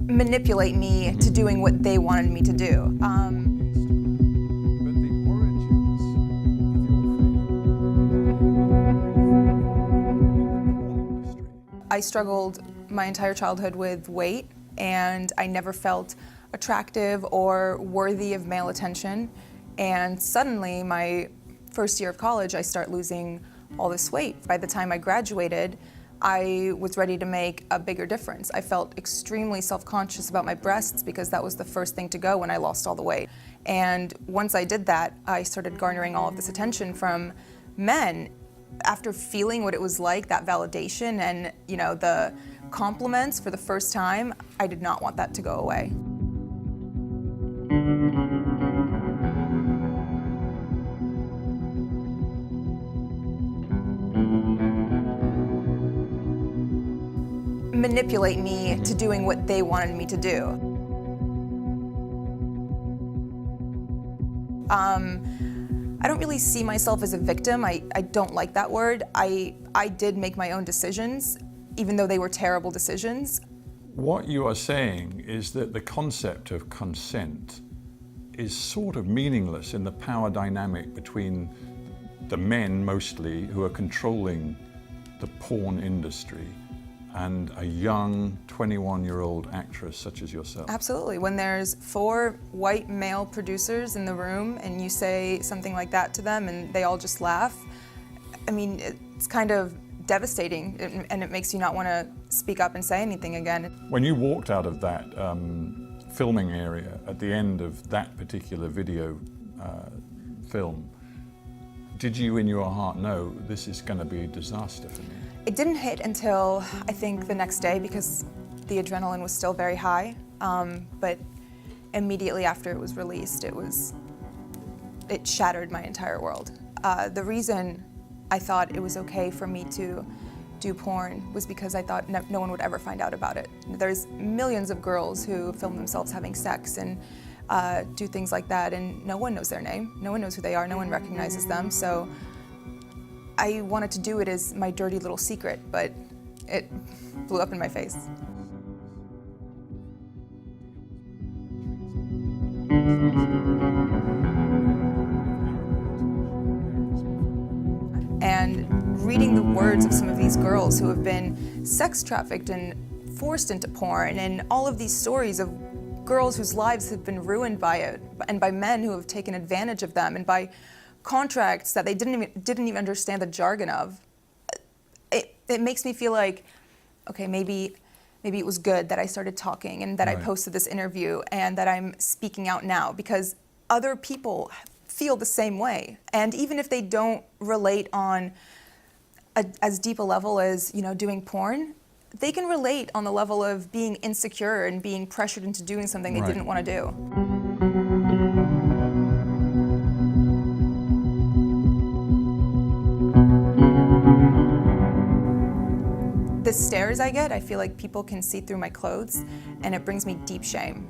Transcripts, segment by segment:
manipulate me to doing what they wanted me to do. I struggled my entire childhood with weight, and I never felt attractive or worthy of male attention. And suddenly, my first year of college, I start losing all this weight. By the time I graduated, I was ready to make a bigger difference. I felt extremely self-conscious about my breasts because that was the first thing to go when I lost all the weight. And once I did that, I started garnering all of this attention from men. After feeling what it was like, that validation and, the compliments for the first time, I did not want that to go away. Manipulate me to doing what they wanted me to do. I don't really see myself as a victim. I don't like that word. I did make my own decisions, even though they were terrible decisions. What you are saying is that the concept of consent is sort of meaningless in the power dynamic between the men mostly who are controlling the porn industry and a young 21-year-old actress such as yourself. Absolutely. When there's 4 white male producers in the room and you say something like that to them and they all just laugh, it's kind of devastating, and it makes you not want to speak up and say anything again. When you walked out of that filming area at the end of that particular video film, did you in your heart know this is going to be a disaster for me? It didn't hit until, I think, the next day because the adrenaline was still very high. But immediately after it was released, it shattered my entire world. The reason I thought it was okay for me to do porn was because I thought no one would ever find out about it. There's millions of girls who film themselves having sex and do things like that, and no one knows their name, no one knows who they are, no one recognizes them. So I wanted to do it as my dirty little secret, but it blew up in my face. And reading the words of some of these girls who have been sex trafficked and forced into porn, and all of these stories of girls whose lives have been ruined by it, and by men who have taken advantage of them, and by contracts that they didn't even understand the jargon of, it makes me feel like, okay, maybe it was good that I started talking and that I posted this interview and that I'm speaking out now, because other people feel the same way. And even if they don't relate on as deep a level as, doing porn, they can relate on the level of being insecure and being pressured into doing something they didn't want to do. The stares I get, I feel like people can see through my clothes, and it brings me deep shame.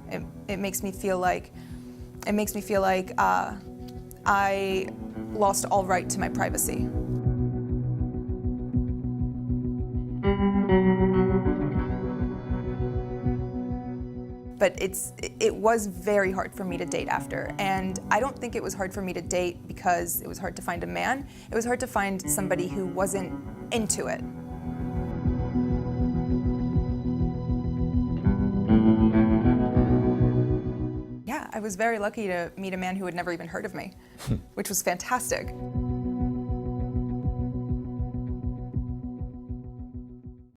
It makes me feel like I lost all right to my privacy. But it was very hard for me to date after, and I don't think it was hard for me to date because it was hard to find a man. It was hard to find somebody who wasn't into it. Yeah, I was very lucky to meet a man who had never even heard of me, which was fantastic.